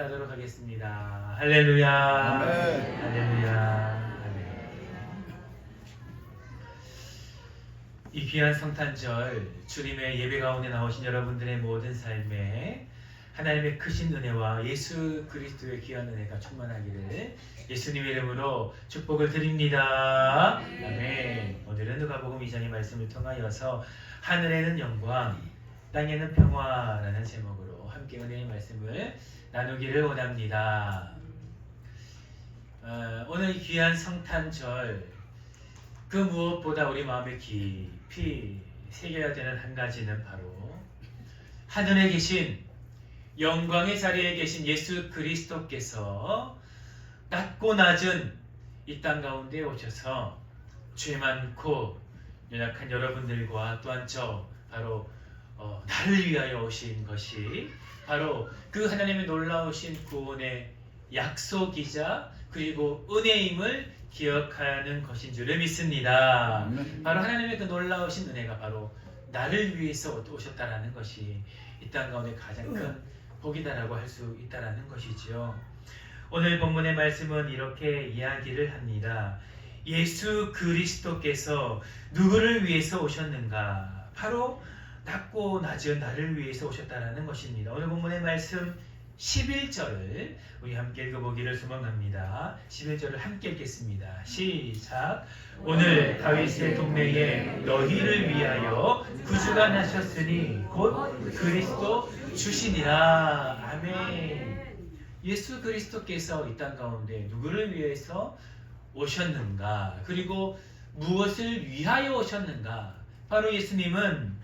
하도록 하겠습니다. 할렐루야. 아멘. 할렐루야. 아멘. 이 귀한 성탄절 주님의 예배 가운데 나오신 여러분들의 모든 삶에 하나님의 크신 은혜와 예수 그리스도의 귀한 은혜가 충만하기를 예수님의 이름으로 축복을 드립니다. 아멘. 오늘은 누가복음 2장의 말씀을 통하여서 하늘에는 영광, 땅에는 평화라는 제목으로 함께 은혜의 말씀을 나누기를 원합니다. 오늘 귀한 성탄절, 그 무엇보다 우리 마음에 깊이 새겨야 되는 한 가지는 바로 하늘에 계신 영광의 자리에 계신 예수 그리스도께서 낮고 낮은 이 땅 가운데 오셔서 죄 많고 연약한 여러분들과 또한 저 바로 나를 위하여 오신 것이 바로 그 하나님의 놀라우신 구원의 약속이자 그리고 은혜임을 기억하는 것인 줄을 믿습니다. 바로 하나님의 그 놀라우신 은혜가 바로 나를 위해서 오셨다라는 것이 이 땅 가운데 가장 큰 복이다라고 할 수 있다라는 것이지요. 오늘 본문의 말씀은 이렇게 이야기를 합니다. 예수 그리스도께서 누구를 위해서 오셨는가? 바로 낮고 낮은 나를 위해서 오셨다라는 것입니다. 오늘 본문의 말씀 11절을 우리 함께 읽어보기를 소망합니다. 11절을 함께 읽겠습니다. 시작. 오늘 다윗의 동네에 너희를 위하여 구주가 나셨으니 곧 그리스도 주시니라. 아멘. 예수 그리스도께서 이 땅 가운데 누구를 위해서 오셨는가? 그리고 무엇을 위하여 오셨는가? 바로 예수님은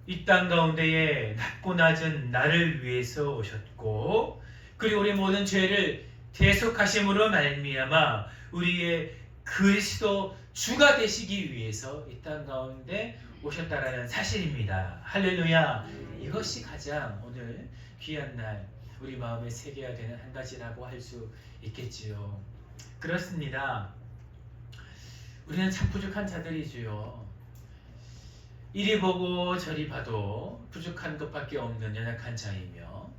이 땅 가운데에 낮고 낮은 나를 위해서 오셨고, 그리고 우리 모든 죄를 대속하심으로 말미암아 우리의 그리스도 주가 되시기 위해서 이 땅 가운데 오셨다라는 사실입니다. 할렐루야. 이것이 가장 오늘 귀한 날 우리 마음에 새겨야 되는 한 가지라고 할 수 있겠지요. 그렇습니다. 우리는 참 부족한 자들이지요. 이리 보고 저리 봐도 부족한 것밖에 없는 연약한 자이며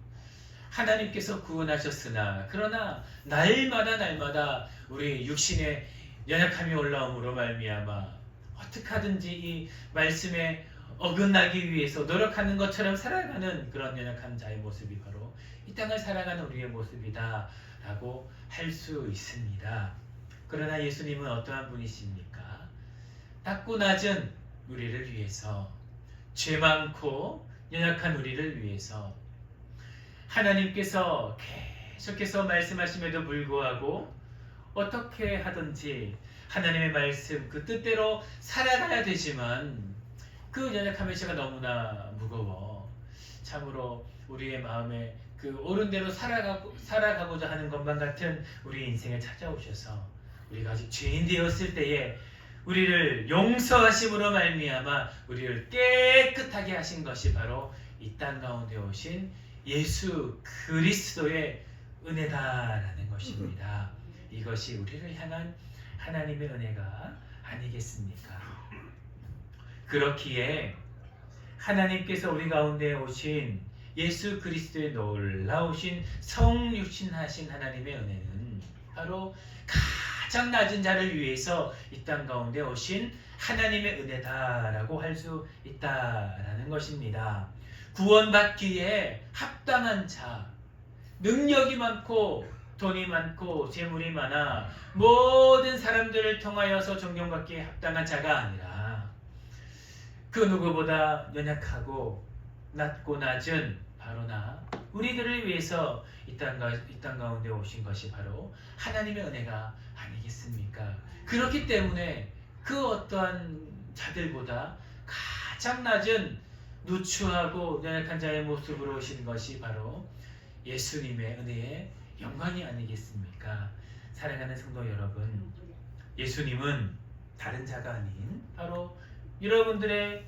하나님께서 구원하셨으나 그러나 날마다 우리 육신의 연약함이 올라옴으로 말미암아 어떻게 하든지 이 말씀에 어긋나기 위해서 노력하는 것처럼 살아가는 그런 연약한 자의 모습이 바로 이 땅을 살아가는 우리의 모습이다 라고 할 수 있습니다. 그러나 예수님은 어떠한 분이십니까? 낮고 낮은 우리를 위해서, 죄 많고 연약한 우리를 위해서 하나님께서 계속해서 말씀하심에도 불구하고 어떻게 하든지 하나님의 말씀 그 뜻대로 살아가야 되지만 그 연약함의 죄가 너무나 무거워 참으로 우리의 마음에 그 옳은 대로 살아가고자 하는 것만 같은 우리 인생에 찾아오셔서 우리가 아직 죄인 되었을 때에 우리를 용서하심으로 말미암아 우리를 깨끗하게 하신 것이 바로 이 땅 가운데 오신 예수 그리스도의 은혜다라는 것입니다. 이것이 우리를 향한 하나님의 은혜가 아니겠습니까? 그렇기에 하나님께서 우리 가운데 오신 예수 그리스도의 놀라우신 성육신하신 하나님의 은혜는 바로 가장 낮은 자를 위해서 이 땅 가운데 오신 하나님의 은혜다라고 할 수 있다라는 것입니다. 구원받기에 합당한 자, 능력이 많고 돈이 많고 재물이 많아 모든 사람들을 통하여서 존경받기에 합당한 자가 아니라 그 누구보다 연약하고 낮고 낮은 바로 나 우리들을 위해서 이 땅 가운데 오신 것이 바로 하나님의 은혜가 아니겠습니까? 그렇기 때문에 그 어떠한 자들보다 가장 낮은 누추하고 연약한 자의 모습으로 오신 것이 바로 예수님의 은혜의 영광이 아니겠습니까? 사랑하는 성도 여러분, 예수님은 다른 자가 아닌 바로 여러분들의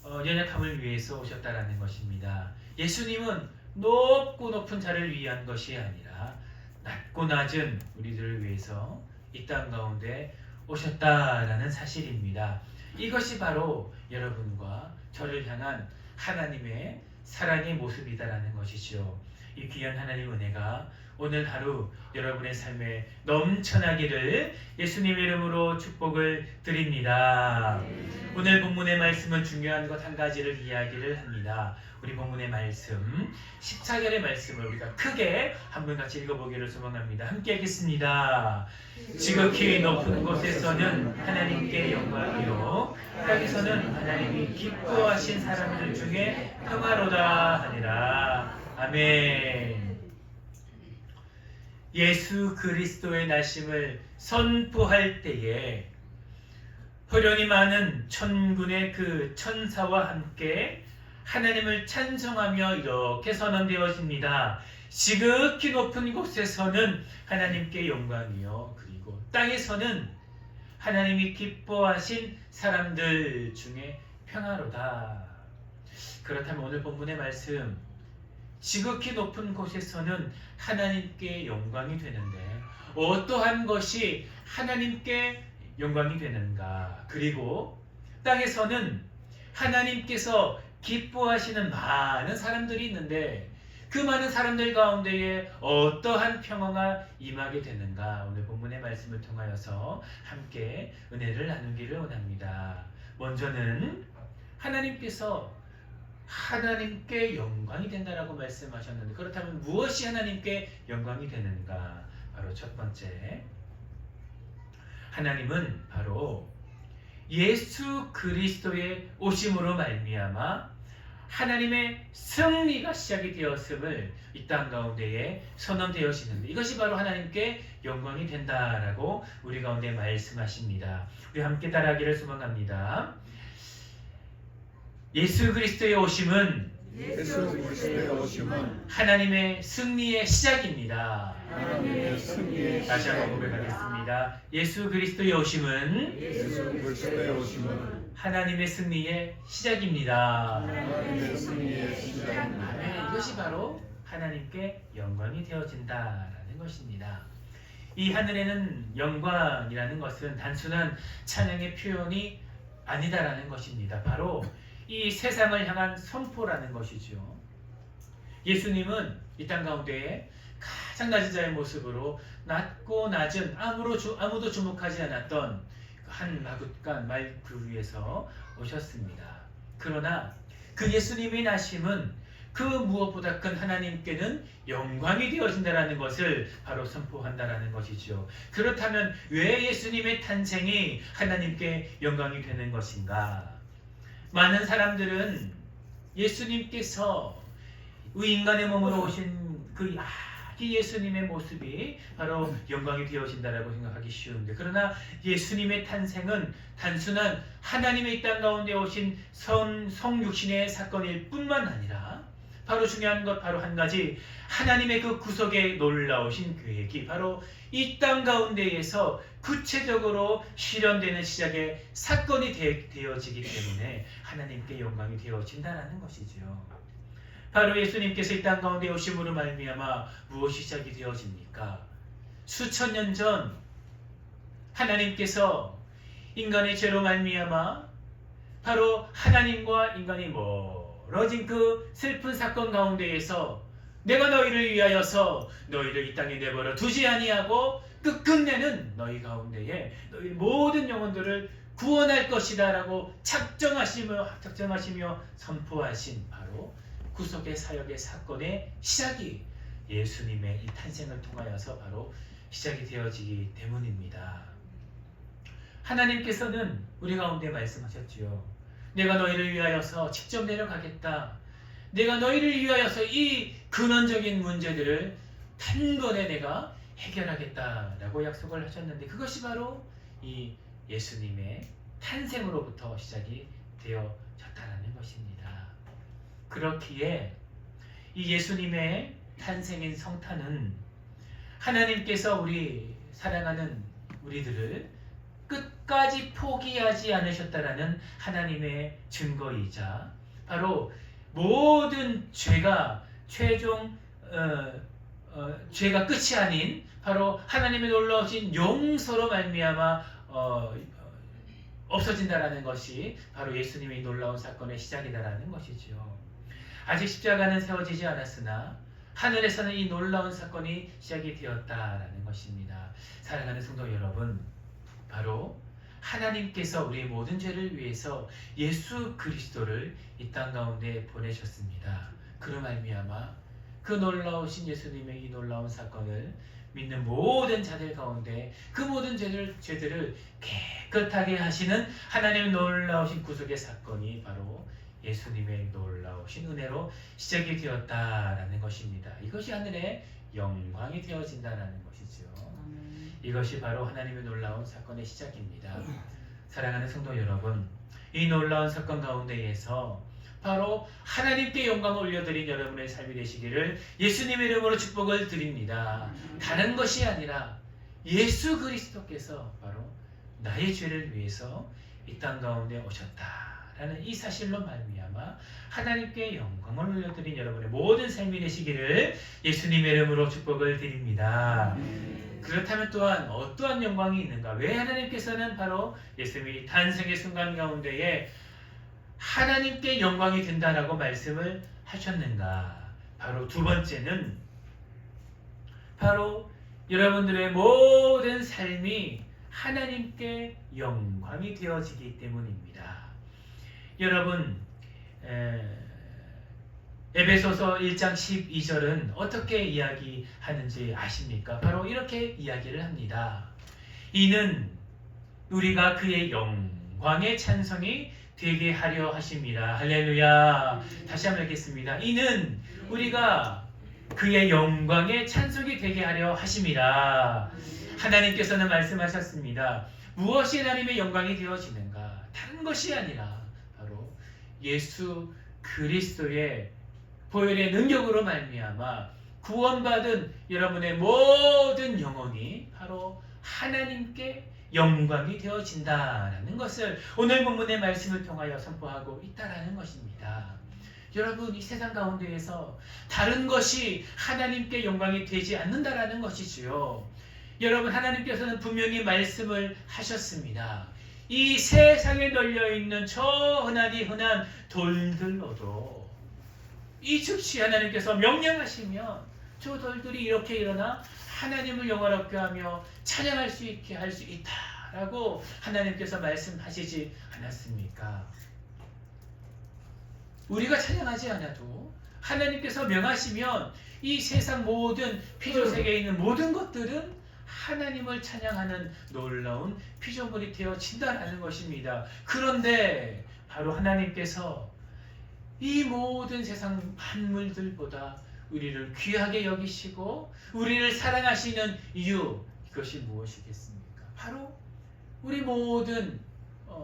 연약함을 위해서 오셨다라는 것입니다. 예수님은 높고 높은 자를 위한 것이 아니라 낮고 낮은 우리들을 위해서 이 땅 가운데 오셨다라는 사실입니다. 이것이 바로 여러분과 저를 향한 하나님의 사랑의 모습이다라는 것이죠. 이 귀한 하나님 은혜가 오늘 하루 여러분의 삶에 넘쳐나기를 예수님의 이름으로 축복을 드립니다. 오늘 본문의 말씀은 중요한 것 한 가지를 이야기를 합니다. 우리 본문의 말씀 14절의 말씀을 우리가 크게 한번 같이 읽어보기를 소망합니다. 함께 읽겠습니다. 지극히 높은 곳에서는 하나님께 영광이요 땅에서는 하나님이 기뻐하신 사람들 중에 평화로다 하니라. 아멘. 예수 그리스도의 나심을 선포할 때에 호련히 많은 천군의 그 천사와 함께 하나님을 찬송하며 이렇게 선언되어집니다. 지극히 높은 곳에서는 하나님께 영광이요 그리고 땅에서는 하나님이 기뻐하신 사람들 중에 평화로다. 그렇다면 오늘 본문의 말씀 지극히 높은 곳에서는 하나님께 영광이 되는데 어떠한 것이 하나님께 영광이 되는가? 그리고 땅에서는 하나님께서 기뻐하시는 많은 사람들이 있는데 그 많은 사람들 가운데에 어떠한 평화가 임하게 되는가? 오늘 본문의 말씀을 통하여서 함께 은혜를 나누기를 원합니다. 먼저는 하나님께 영광이 된다라고 말씀하셨는데 그렇다면 무엇이 하나님께 영광이 되는가? 바로 첫 번째, 하나님은 바로 예수 그리스도의 오심으로 말미암아 하나님의 승리가 시작이 되었음을 이 땅 가운데에 선언되어지는데 이것이 바로 하나님께 영광이 된다라고 우리 가운데 말씀하십니다. 우리 함께 따라하기를 소망합니다. 예수 그리스도의 오심은 하나님의 승리의 시작입니다. 다시 한번 고백하겠습니다. 예수 그리스도의 오심은 하나님의 승리의 시작입니다. 아멘. 이것이 바로 하나님께 영광이 되어진다라는 것입니다. 이 하늘에는 영광이라는 것은 단순한 찬양의 표현이 아니다라는 것입니다. 바로 이 세상을 향한 선포라는 것이죠. 예수님은 이 땅 가운데에 가장 낮은 자의 모습으로 낮고 낮은 아무도 주목하지 않았던 한 마굿간 말 그 위에서 오셨습니다. 그러나 그 예수님의 나심은 그 무엇보다 큰 하나님께는 영광이 되어진다는 것을 바로 선포한다는 것이죠. 그렇다면 왜 예수님의 탄생이 하나님께 영광이 되는 것인가? 많은 사람들은 예수님께서 인간의 몸으로 오신 그 예수님의 모습이 바로 영광이 되어진다라고 생각하기 쉬운데 그러나 예수님의 탄생은 단순한 하나님의 이 땅 가운데 오신 성육신의 사건일 뿐만 아니라 바로 중요한 것 바로 한 가지 하나님의 그 구속에 놀라우신 계획이 바로 이 땅 가운데에서 구체적으로 실현되는 시작의 사건이 되어지기 때문에 하나님께 영광이 되어진다는 것이죠. 바로 예수님께서 이 땅 가운데 오심으로 말미암아 무엇이 시작이 되어집니까? 수천 년 전 하나님께서 인간의 죄로 말미암아 바로 하나님과 인간이 멀어진 그 슬픈 사건 가운데에서 내가 너희를 위하여서 너희를 이 땅에 내버려 두지 아니하고 끝끝내는 너희 가운데에 너희 모든 영혼들을 구원할 것이다 라고 작정하시며 선포하신 바로 구속의 사역의 사건의 시작이 예수님의 이 탄생을 통하여서 바로 시작이 되어지기 때문입니다. 하나님께서는 우리 가운데 말씀하셨지요. 내가 너희를 위하여서 직접 내려가겠다. 내가 너희를 위하여서 이 근원적인 문제들을 단번에 내가 해결하겠다라고 약속을 하셨는데 그것이 바로 이 예수님의 탄생으로부터 시작이 되어졌다는 것입니다. 그렇기에 이 예수님의 탄생인 성탄은 하나님께서 우리 사랑하는 우리들을 끝까지 포기하지 않으셨다라는 하나님의 증거이자 바로 모든 죄가 최종 죄가 끝이 아닌 바로 하나님의 놀라우신 용서로 말미암아 없어진다라는 것이 바로 예수님의 놀라운 사건의 시작이다라는 것이죠. 아직 십자가는 세워지지 않았으나 하늘에서는 이 놀라운 사건이 시작이 되었다라는 것입니다. 사랑하는 성도 여러분, 바로 하나님께서 우리의 모든 죄를 위해서 예수 그리스도를 이 땅 가운데 보내셨습니다. 그로 말미암아 그 놀라우신 예수님의 이 놀라운 사건을 믿는 모든 자들 가운데 그 모든 죄들을 깨끗하게 하시는 하나님의 놀라우신 구속의 사건이 바로 예수님의 놀라우신 은혜로 시작이 되었다라는 것입니다. 이것이 하늘의 영광이 되어진다라는 것이죠. 이것이 바로 하나님의 놀라운 사건의 시작입니다. 사랑하는 성도 여러분, 이 놀라운 사건 가운데에서 바로 하나님께 영광을 올려드린 여러분의 삶이 되시기를 예수님의 이름으로 축복을 드립니다. 다른 것이 아니라 예수 그리스도께서 바로 나의 죄를 위해서 이 땅 가운데 오셨다라는 이 사실로 말미암아 하나님께 영광을 올려드린 여러분의 모든 삶이 되시기를 예수님의 이름으로 축복을 드립니다. 그렇다면 또한 어떠한 영광이 있는가? 왜 하나님께서는 바로 예수님이 탄생의 순간 가운데에 하나님께 영광이 된다라고 말씀을 하셨는가? 바로 두 번째는 바로 여러분들의 모든 삶이 하나님께 영광이 되어지기 때문입니다. 여러분, 에베소서 1장 12절은 어떻게 이야기하는지 아십니까? 바로 이렇게 이야기를 합니다. 이는 우리가 그의 영광의 찬송이 되게 하려 하심이라. 할렐루야. 다시 한번 읽겠습니다. 이는 우리가 그의 영광의 찬송이 되게 하려 하심이라. 하나님께서는 말씀하셨습니다. 무엇이 하나님의 영광이 되어지는가? 다른 것이 아니라 바로 예수 그리스도의 보혈의 능력으로 말미암아 구원받은 여러분의 모든 영혼이 바로 하나님께 영광이 되어진다라는 것을 오늘 본문의 말씀을 통하여 선포하고 있다라는 것입니다. 여러분, 이 세상 가운데에서 다른 것이 하나님께 영광이 되지 않는다라는 것이지요. 여러분, 하나님께서는 분명히 말씀을 하셨습니다. 이 세상에 널려있는 저 흔하디 흔한 돌들로도 이 즉시 하나님께서 명령하시면 저 돌들이 이렇게 일어나 하나님을 영화롭게 하며 찬양할 수 있게 할 수 있다라고 하나님께서 말씀하시지 않았습니까? 우리가 찬양하지 않아도 하나님께서 명하시면 이 세상 모든 피조세계에 있는 모든 것들은 하나님을 찬양하는 놀라운 피조물이 되어진다라는 것입니다. 그런데 바로 하나님께서 이 모든 세상 만물들보다 우리를 귀하게 여기시고 우리를 사랑하시는 이유, 이것이 무엇이겠습니까? 바로 우리 모든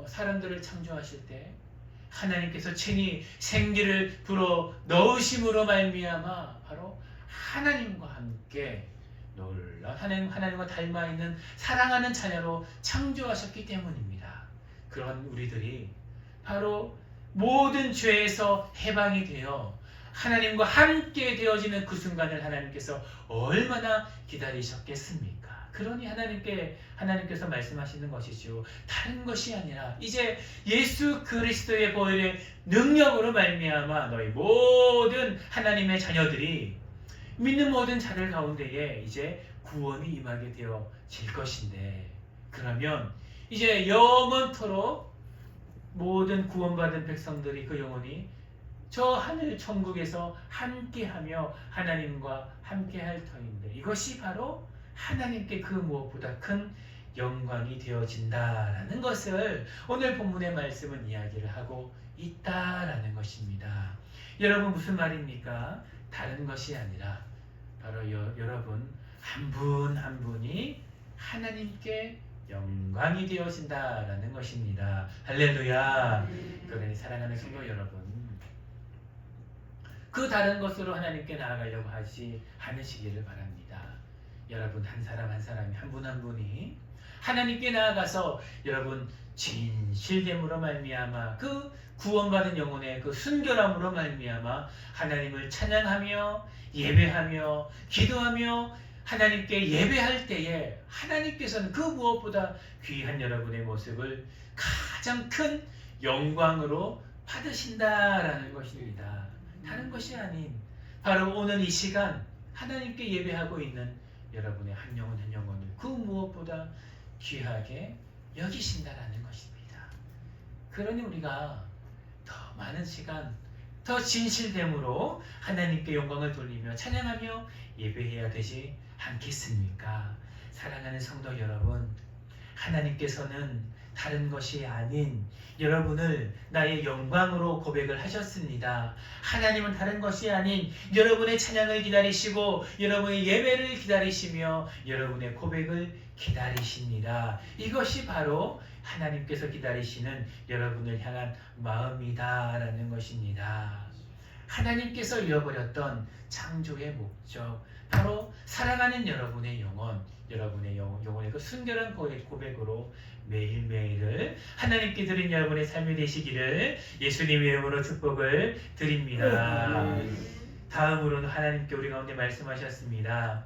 사람들을 창조하실 때 하나님께서 친히 생기를 불어 넣으심으로 말미암아 바로 하나님과 함께 하나님과 닮아있는 사랑하는 자녀로 창조하셨기 때문입니다. 그런 우리들이 바로 모든 죄에서 해방이 되어 하나님과 함께 되어지는 그 순간을 하나님께서 얼마나 기다리셨겠습니까? 그러니 하나님께서 말씀하시는 것이죠. 다른 것이 아니라 이제 예수 그리스도의 보혈의 능력으로 말미암아 너희 모든 하나님의 자녀들이 믿는 모든 자들 가운데에 이제 구원이 임하게 되어질 것인데, 그러면 이제 영원토록 모든 구원받은 백성들이 그 영혼이 저 하늘 천국에서 함께하며 하나님과 함께할 터인데, 이것이 바로 하나님께 그 무엇보다 큰 영광이 되어진다라는 것을 오늘 본문의 말씀은 이야기를 하고 있다라는 것입니다. 여러분, 무슨 말입니까? 다른 것이 아니라 바로 여러분 한 분 한 분이 하나님께 영광이 되어진다라는 것입니다. 할렐루야. 그러니 사랑하는 성도 여러분, 그 다른 것으로 하나님께 나아가려고 하지 않으시기를 바랍니다. 여러분 한 사람 한 사람이 한 분 한 분이 하나님께 나아가서 여러분 진실됨으로 말미암아 그 구원받은 영혼의 그 순결함으로 말미암아 하나님을 찬양하며 예배하며 기도하며 하나님께 예배할 때에 하나님께서는 그 무엇보다 귀한 여러분의 모습을 가장 큰 영광으로 받으신다라는 것입니다. 다른 것이 아닌 바로 오늘 이 시간 하나님께 예배하고 있는 여러분의 한 영혼 한 영혼을 그 무엇보다 귀하게 여기신다라는 것입니다. 그러니 우리가 더 많은 시간, 더 진실됨으로 하나님께 영광을 돌리며 찬양하며 예배해야 되지 않겠습니까? 사랑하는 성도 여러분, 하나님께서는 다른 것이 아닌 여러분을 나의 영광으로 고백을 하셨습니다. 하나님은 다른 것이 아닌 여러분의 찬양을 기다리시고 여러분의 예배를 기다리시며 여러분의 고백을 기다리십니다. 이것이 바로 하나님께서 기다리시는 여러분을 향한 마음이다라는 것입니다. 하나님께서 잃어버렸던 창조의 목적, 바로 사랑하는 여러분의 영혼, 여러분의 영혼의 그 순결한 고백으로 매일매일을 하나님께 드린 여러분의 삶이 되시기를 예수님의 이름으로 축복을 드립니다. 다음으로는 하나님께 우리 가운데 말씀하셨습니다.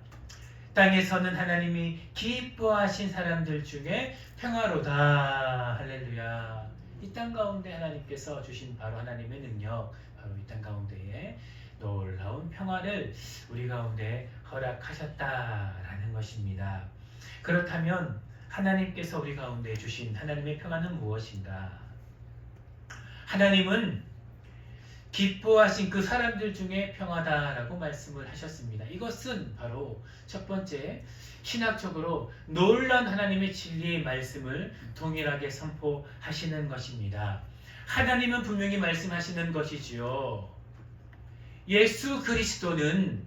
땅에서는 하나님이 기뻐하신 사람들 중에 평화로다. 할렐루야. 이 땅 가운데 하나님께서 주신 바로 하나님의 능력, 바로 이 땅 가운데에 놀라운 평화를 우리 가운데 허락하셨다라는 것입니다. 그렇다면 하나님께서 우리 가운데 주신 하나님의 평화는 무엇인가? 하나님은 기뻐하신 그 사람들 중에 평화다라고 말씀을 하셨습니다. 이것은 바로 첫 번째, 신학적으로 놀라운 하나님의 진리의 말씀을 동일하게 선포하시는 것입니다. 하나님은 분명히 말씀하시는 것이지요. 예수 그리스도는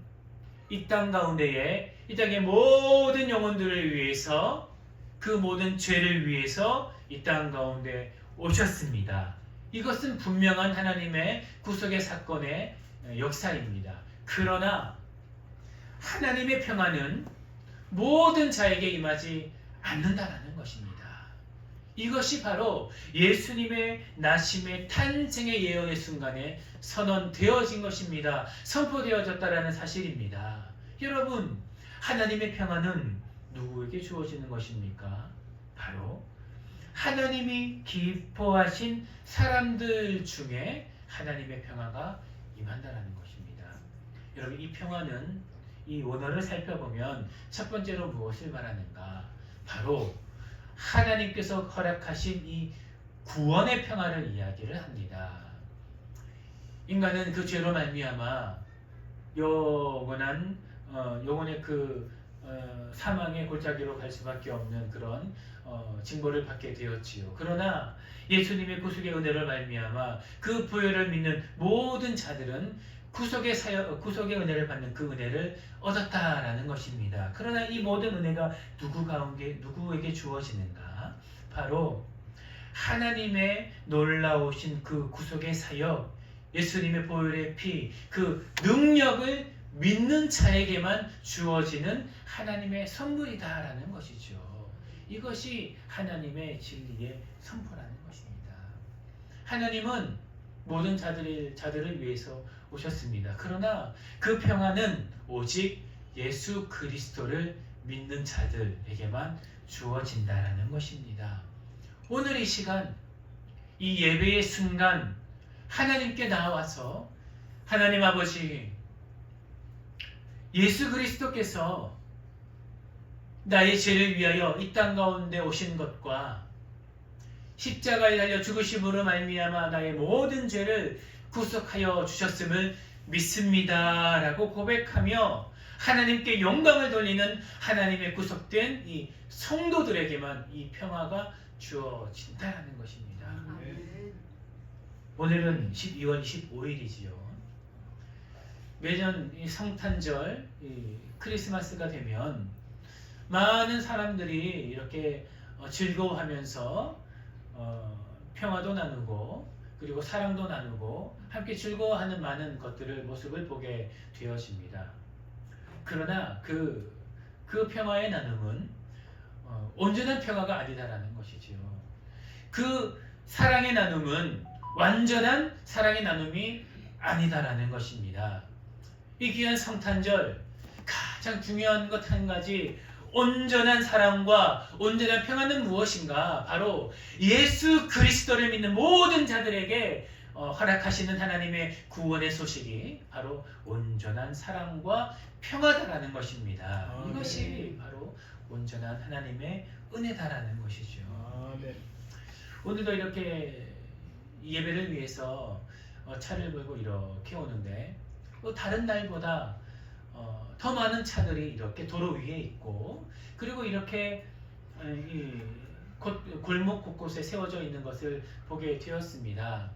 이 땅 가운데에 이 땅의 모든 영혼들을 위해서, 그 모든 죄를 위해서 이 땅 가운데 오셨습니다. 이것은 분명한 하나님의 구속의 사건의 역사입니다. 그러나 하나님의 평화는 모든 자에게 임하지 않는다라는 것입니다. 이것이 바로 예수님의 나심의 탄생의 예언의 순간에 선언되어진 것입니다. 선포되어졌다라는 사실입니다. 여러분, 하나님의 평화는 누구에게 주어지는 것입니까? 바로 하나님이 기뻐하신 사람들 중에 하나님의 평화가 임한다라는 것입니다. 여러분, 이 평화는 이 원어를 살펴보면 첫 번째로 무엇을 말하는가? 바로 하나님께서 허락하신 이 구원의 평화를 이야기를 합니다. 인간은 그 죄로 말미암아 영원의 사망의 골짜기로 갈 수밖에 없는 그런 징벌을 받게 되었지요. 그러나 예수님의 구속의 은혜를 말미암아 그 부활을 믿는 모든 자들은 구속의 은혜를 받는 그 은혜를 얻었다라는 것입니다. 그러나 이 모든 은혜가 누구에게 주어지는가? 바로 하나님의 놀라우신 그 구속의 사역, 예수님의 보혈의 피, 그 능력을 믿는 자에게만 주어지는 하나님의 선물이다라는 것이죠. 이것이 하나님의 진리의 선포라는 것입니다. 하나님은 모든 자들을 위해서 오셨습니다. 그러나 그 평화는 오직 예수 그리스도를 믿는 자들에게만 주어진다라는 것입니다. 오늘 이 시간, 이 예배의 순간 하나님께 나와서 하나님 아버지, 예수 그리스도께서 나의 죄를 위하여 이 땅 가운데 오신 것과 십자가에 달려 죽으심으로 말미암아 나의 모든 죄를 구속하여 주셨음을 믿습니다 라고 고백하며 하나님께 영광을 돌리는 하나님의 구속된 이 성도들에게만 이 평화가 주어진다는 것입니다. 오늘은 12월 25일이지요. 매년 이 성탄절, 이 크리스마스가 되면 많은 사람들이 이렇게 즐거워하면서 평화도 나누고 그리고 사랑도 나누고 함께 즐거워하는 많은 모습을 보게 되어집니다. 그러나 그 평화의 나눔은 온전한 평화가 아니다라는 것이지요. 그 사랑의 나눔은 완전한 사랑의 나눔이 아니다라는 것입니다. 이 귀한 성탄절, 가장 중요한 것 한 가지, 온전한 사랑과 온전한 평화는 무엇인가? 바로 예수 그리스도를 믿는 모든 자들에게 허락하시는 하나님의 구원의 소식이 바로 온전한 사랑과 평화다라는 것입니다. 이것이 바로 온전한 하나님의 은혜다라는 것이죠. 오늘도 이렇게 예배를 위해서 차를 몰고 이렇게 오는데 다른 날보다 더 많은 차들이 이렇게 도로 위에 있고, 그리고 이렇게 골목 곳곳에 세워져 있는 것을 보게 되었습니다.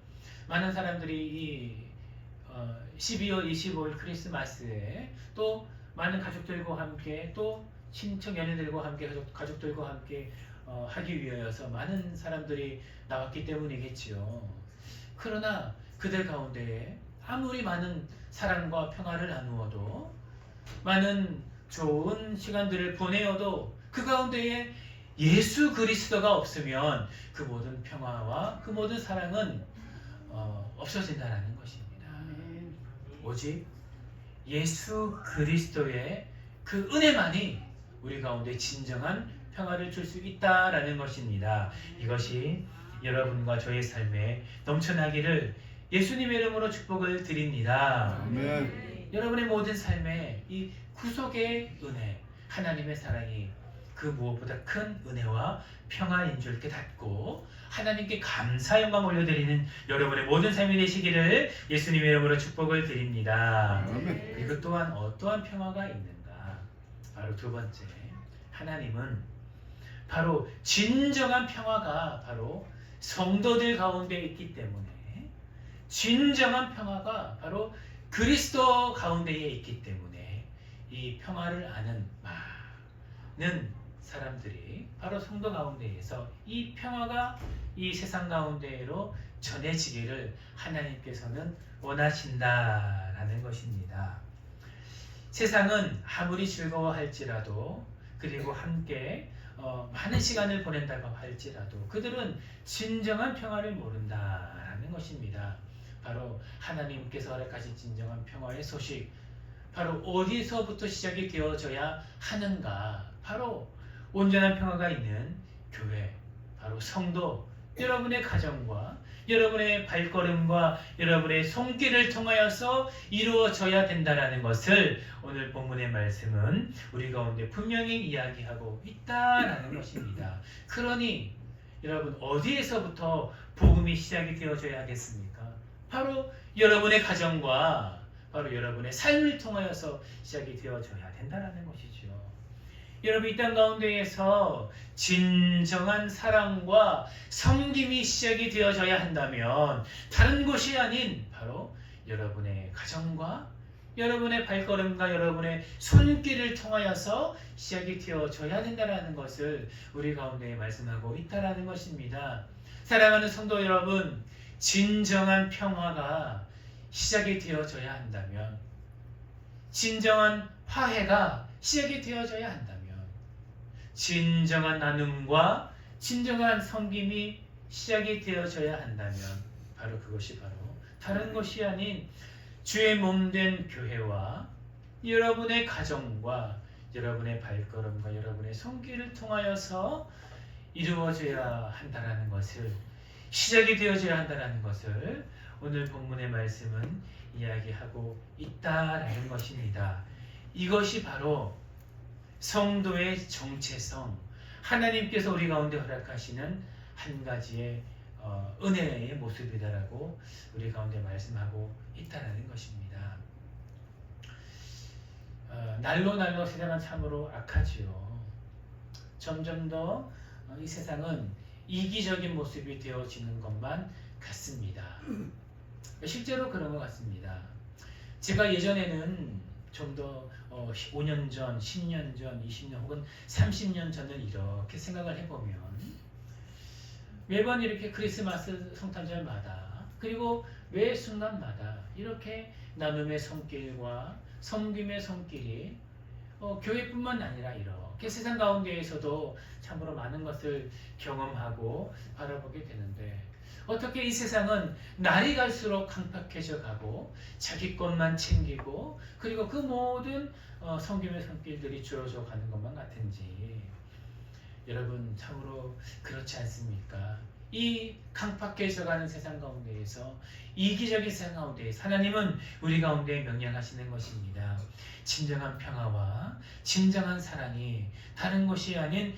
많은 사람들이 이 12월 25일 크리스마스에 또 많은 가족들과 함께, 또 친척 연인들과 함께, 가족들과 함께 하기 위하여서 많은 사람들이 나왔기 때문이겠지요. 그러나 그들 가운데에 아무리 많은 사랑과 평화를 나누어도, 많은 좋은 시간들을 보내어도 그 가운데에 예수 그리스도가 없으면 그 모든 평화와 그 모든 사랑은 없어진다는 것입니다. 오직 예수 그리스도의 그 은혜만이 우리 가운데 진정한 평화를 줄 수 있다라는 것입니다. 이것이 여러분과 저의 삶에 넘쳐나기를 예수님의 이름으로 축복을 드립니다. 아멘. 여러분의 모든 삶에 이 구속의 은혜, 하나님의 사랑이 그 무엇보다 큰 은혜와 평화인 줄 깨닫고 하나님께 감사 영광 올려드리는 여러분의 모든 삶이 되시기를 예수님의 이름으로 축복을 드립니다. 아멘. 그리고 또한 어떠한 평화가 있는가? 바로 두 번째, 하나님은 바로 진정한 평화가 바로 성도들 가운데 있기 때문에, 진정한 평화가 바로 그리스도 가운데에 있기 때문에 이 평화를 아는 많은 사람들이 바로 성도 가운데에서 이 평화가 이 세상 가운데로 전해지기를 하나님께서는 원하신다라는 것입니다. 세상은 아무리 즐거워할지라도, 그리고 함께 많은 시간을 보낸다고 할지라도 그들은 진정한 평화를 모른다라는 것입니다. 바로 하나님께서 허락하신 진정한 평화의 소식, 바로 어디서부터 시작이 되어져야 하는가? 바로 온전한 평화가 있는 교회, 바로 성도, 여러분의 가정과 여러분의 발걸음과 여러분의 손길을 통하여서 이루어져야 된다는 것을 오늘 본문의 말씀은 우리 가운데 분명히 이야기하고 있다라는 것입니다. 그러니 여러분, 어디에서부터 복음이 시작이 되어져야 하겠습니까? 바로 여러분의 가정과 바로 여러분의 삶을 통하여서 시작이 되어져야 된다는 것이죠. 여러분, 이 땅 가운데에서 진정한 사랑과 섬김이 시작이 되어져야 한다면 다른 곳이 아닌 바로 여러분의 가정과 여러분의 발걸음과 여러분의 손길을 통하여서 시작이 되어져야 된다는 것을 우리 가운데 말씀하고 있다는 것입니다. 사랑하는 성도 여러분, 진정한 평화가 시작이 되어져야 한다면, 진정한 화해가 시작이 되어져야 한다면, 진정한 나눔과 진정한 섬김이 시작이 되어져야 한다면 바로 그것이 바로 다른 것이 아닌 주의 몸된 교회와 여러분의 가정과 여러분의 발걸음과 여러분의 손길을 통하여서 이루어져야 한다는 것을, 시작이 되어져야 한다는 것을 오늘 본문의 말씀은 이야기하고 있다라는 것입니다. 이것이 바로 성도의 정체성, 하나님께서 우리 가운데 허락하시는 한 가지의 은혜의 모습이다라고 우리 가운데 말씀하고 있다는 것입니다. 날로 세상은 참으로 악하지요. 점점 더 이 세상은 이기적인 모습이 되어지는 것만 같습니다. 실제로 그런 것 같습니다. 제가 예전에는 좀 더 5년 전, 10년 전, 20년 혹은 30년 전을 이렇게 생각을 해보면 매번 이렇게 크리스마스 성탄절마다, 그리고 매 순간마다 이렇게 나눔의 손길과 섬김의 손길이 교회뿐만 아니라 이렇게 세상 가운데에서도 참으로 많은 것을 경험하고 바라보게 되는데, 어떻게 이 세상은 날이 갈수록 강팍해져 가고 자기 것만 챙기고 그리고 그 모든 섬김의 손길들이 줄어져 가는 것만 같은지, 여러분 참으로 그렇지 않습니까? 이 강팍해져가는 세상 가운데에서 이기적인 세상 가운데에서 하나님은 우리 가운데 명령하시는 것입니다. 진정한 평화와 진정한 사랑이 다른 것이 아닌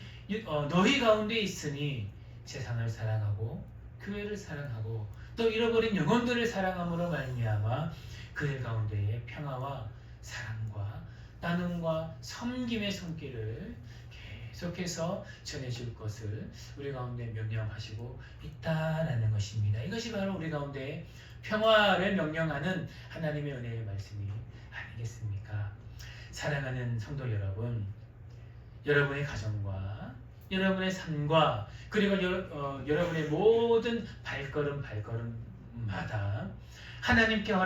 너희 가운데 있으니 세상을 사랑하고 교회를 사랑하고 또 잃어버린 영혼들을 사랑함으로 말미암아 그들 가운데에 평화와 사랑과 나눔과 섬김의 손길을 계속해서 전해줄 것을 우리 가운데 명령하시고 있다라는 것입니다. 이것이 바로 우리 가운데 평화를 명령하는 하나님의 은혜의 말씀이 아니겠습니까? 사랑하는 성도 여러분, 여러분의 가정과 여러분의 삶과 그리고 여러분의 모든 발걸음마다 하나님께서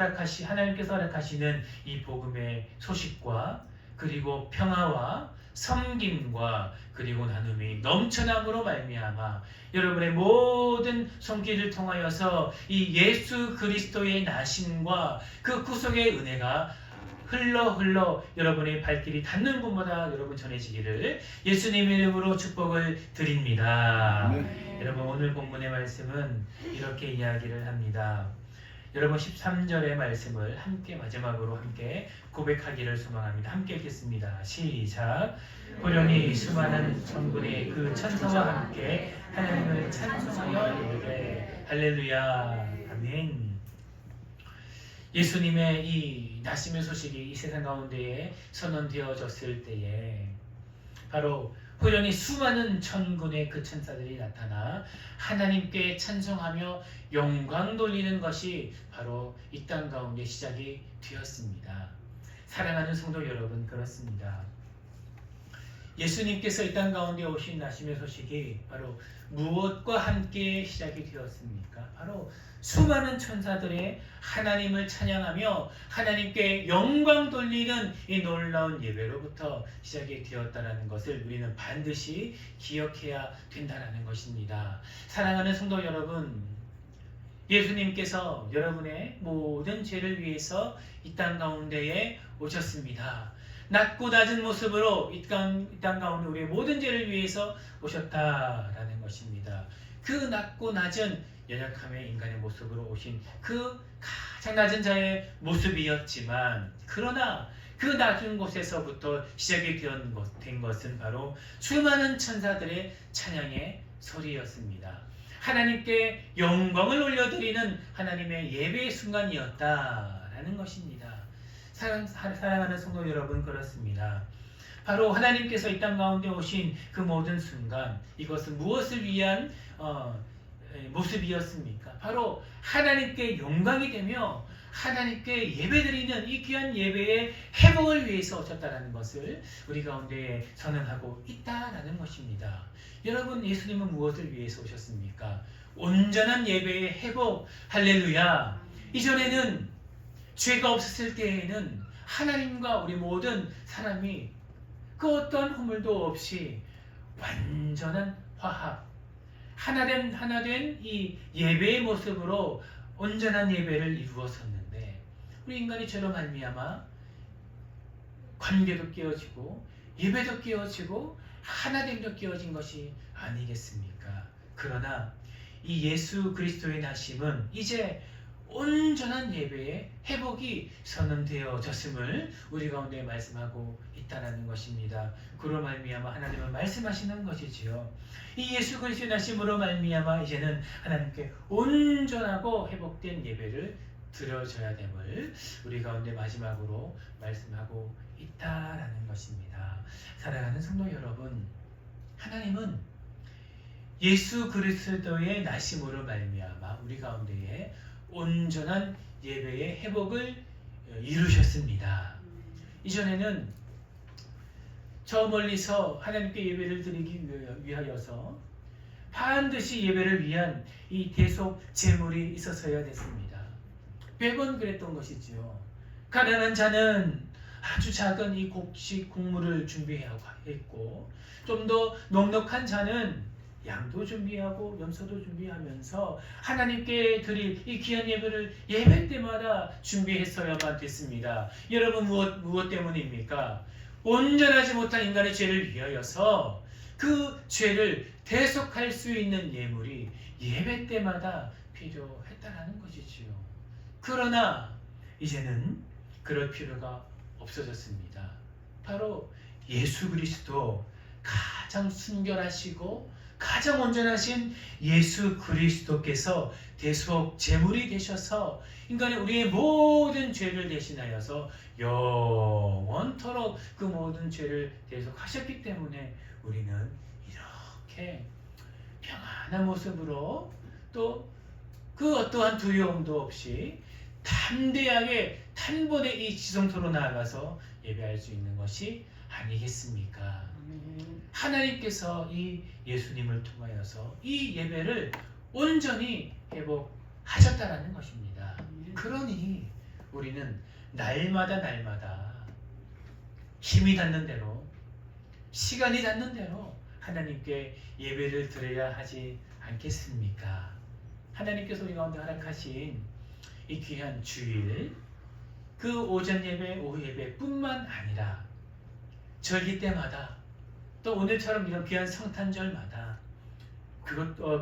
허락하시는 이 복음의 소식과 그리고 평화와 섬김과 그리고 나눔이 넘쳐남으로 말미암아 여러분의 모든 손길을 통하여서 이 예수 그리스도의 나심과 그 구속의 은혜가 흘러 여러분의 발길이 닿는 곳마다 여러분 전해지기를 예수님의 이름으로 축복을 드립니다. 여러분 오늘 본문의 말씀은 이렇게 이야기를 합니다. 여러분 13절의 말씀을 함께 마지막으로 함께 고백하기를 소망합니다. 함께 읽겠습니다. 시작. 호련히 수많은 천군의 그 천사와 함께 하나님을 찬송하여 이르되 할렐루야. 아멘. 예수님의 이 나심의 소식이 이 세상 가운데에 선언되어졌을 때에 바로 호련히 수많은 천군의 그 천사들이 나타나 하나님께 찬송하며 영광 돌리는 것이 바로 이 땅 가운데 시작이 되었습니다. 사랑하는 성도 여러분, 그렇습니다. 예수님께서 이 땅 가운데 오신 나심의 소식이 바로 무엇과 함께 시작이 되었습니까? 바로 수많은 천사들의 하나님을 찬양하며 하나님께 영광 돌리는 이 놀라운 예배로부터 시작이 되었다는 것을 우리는 반드시 기억해야 된다는 것입니다. 사랑하는 성도 여러분, 예수님께서 여러분의 모든 죄를 위해서 이 땅 가운데에 오셨습니다. 낮고 낮은 모습으로 이 땅 가운데 우리의 모든 죄를 위해서 오셨다라는 것입니다. 그 낮고 낮은 연약함의 인간의 모습으로 오신 그 가장 낮은 자의 모습이었지만 그러나 그 낮은 곳에서부터 시작이 된 것은 바로 수많은 천사들의 찬양의 소리였습니다. 하나님께 영광을 올려드리는 하나님의 예배의 순간이었다라는 것입니다. 사랑하는 성도 여러분, 그렇습니다. 바로 하나님께서 이 땅 가운데 오신 그 모든 순간, 이것은 무엇을 위한 모습이었습니까? 바로 하나님께 영광이 되며 하나님께 예배드리는 이 귀한 예배의 회복을 위해서 오셨다는 것을 우리 가운데 선언하고 있다라는 것입니다. 여러분, 예수님은 무엇을 위해서 오셨습니까? 온전한 예배의 회복, 할렐루야. 이전에는 죄가 없었을 때에는 하나님과 우리 모든 사람이 그 어떤 허물도 없이 완전한 화합, 하나된 이 예배의 모습으로 온전한 예배를 이루었었는데 우리 인간이 죄로 말미암아 관계도 깨어지고 예배도 깨어지고 하나됨도 깨어진 것이 아니겠습니까? 그러나 이 예수 그리스도의 나심은 이제 온전한 예배의 회복이 선언되어졌음을 우리 가운데 말씀하고 있다는 것입니다. 그로 말미암아 하나님은 말씀하시는 것이지요. 이 예수 그리스도의 나심으로 말미암아 이제는 하나님께 온전하고 회복된 예배를 드려져야 됨을 우리 가운데 마지막으로 말씀하고 있다라는 것입니다. 사랑하는 성도 여러분, 하나님은 예수 그리스도의 나심으로 말미암아 우리 가운데에 온전한 예배의 회복을 이루셨습니다. 이전에는 저 멀리서 하나님께 예배를 드리기 위하여서 반드시 예배를 위한 이 대속 제물이 있었어야 됐습니다. 매번 그랬던 것이지요. 가난한 자는 아주 작은 이 곡식 국물을 준비하고 했고, 좀 더 넉넉한 자는 양도 준비하고 염소도 준비하면서 하나님께 드릴 이 귀한 예배를 예배 때마다 준비했어야만 됐습니다. 여러분, 무엇 때문입니까? 온전하지 못한 인간의 죄를 위하여서 그 죄를 대속할 수 있는 예물이 예배 때마다 필요했다라는 것이지요. 그러나 이제는 그럴 필요가 없어졌습니다. 바로 예수 그리스도, 가장 순결하시고 가장 온전하신 예수 그리스도께서 대속 제물이 되셔서 인간의 우리의 모든 죄를 대신하여서 영원토록 그 모든 죄를 대속하셨기 때문에 우리는 이렇게 평안한 모습으로 또 그 어떠한 두려움도 없이 담대하게 단번에 이 지성소로 나아가서 예배할 수 있는 것이 아니겠습니까? 하나님께서 이 예수님을 통하여서 이 예배를 온전히 회복하셨다라는 것입니다. 그러니 우리는 날마다 힘이 닿는 대로, 시간이 닿는 대로 하나님께 예배를 드려야 하지 않겠습니까? 하나님께서 우리 가운데 허락하신 이 귀한 주일, 그 오전 예배, 오후 예배뿐만 아니라 절기 때마다 또 오늘처럼 이런 귀한 성탄절마다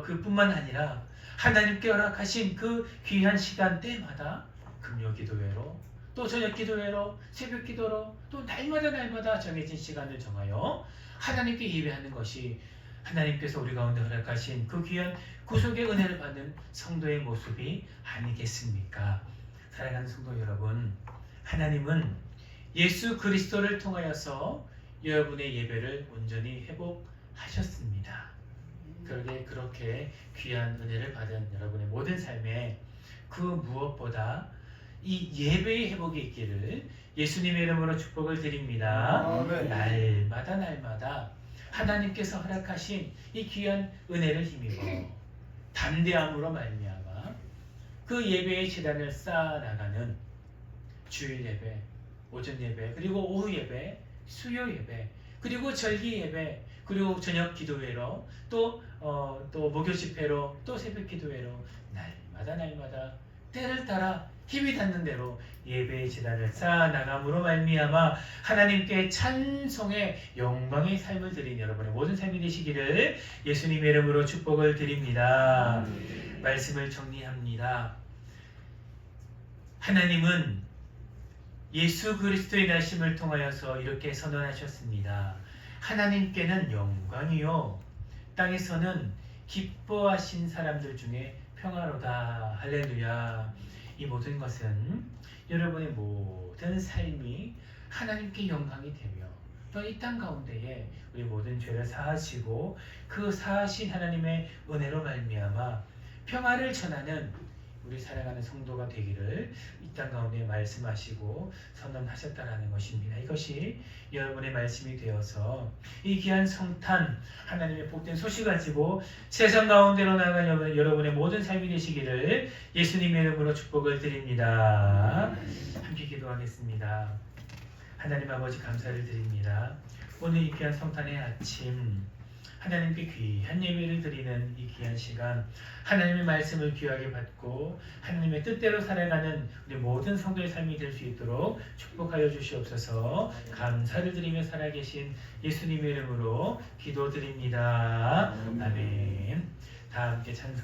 그뿐만 아니라 하나님께 허락하신 그 귀한 시간대마다 금요 기도회로 또 저녁 기도회로 새벽 기도로 또 날마다 정해진 시간을 정하여 하나님께 예배하는 것이 하나님께서 우리 가운데 허락하신 그 귀한 구속의 은혜를 받는 성도의 모습이 아니겠습니까? 사랑하는 성도 여러분, 하나님은 예수 그리스도를 통하여서 여러분의 예배를 온전히 회복하셨습니다. 그러게 그렇게 귀한 은혜를 받은 여러분의 모든 삶에 그 무엇보다 이 예배의 회복이 있기를 예수님의 이름으로 축복을 드립니다. 아멘. 날마다 하나님께서 허락하신 이 귀한 은혜를 힘입어 담대함으로 말미암아 그 예배의 재단을 쌓아나가는 주일 예배, 오전 예배, 그리고 오후 예배, 수요 예배, 그리고 절기 예배, 그리고 저녁 기도회로 또 목요 집회로 또 새벽 기도회로 날마다 때를 따라 힘이 닿는 대로 예배의 제단을 쌓아나감으로 말미암아 하나님께 찬송의 영광의 삶을 드린 여러분의 모든 삶이 되시기를 예수님의 이름으로 축복을 드립니다. 말씀을 정리합니다. 하나님은 예수 그리스도의 나심을 통하여서 이렇게 선언하셨습니다. 하나님께는 영광이요 땅에서는 기뻐하신 사람들 중에 평화로다. 할렐루야. 이 모든 것은 여러분의 모든 삶이 하나님께 영광이 되며 또 이 땅 가운데에 우리 모든 죄를 사하시고 그 사하신 하나님의 은혜로 말미암아 평화를 전하는 우리 사랑하는 성도가 되기를 이 땅 가운데 말씀하시고 선언하셨다라는 것입니다. 이것이 여러분의 말씀이 되어서 이 귀한 성탄 하나님의 복된 소식 가지고 세상 가운데로 나아간 여러분의 모든 삶이 되시기를 예수님의 이름으로 축복을 드립니다. 함께 기도하겠습니다. 하나님 아버지 감사를 드립니다. 오늘 이 귀한 성탄의 아침 하나님께 귀한 예배를 드리는 이 귀한 시간 하나님의 말씀을 귀하게 받고 하나님의 뜻대로 살아가는 우리 모든 성도의 삶이 될 수 있도록 축복하여 주시옵소서. 감사를 드리며 살아계신 예수님의 이름으로 기도드립니다. 아멘. 다 함께 찬송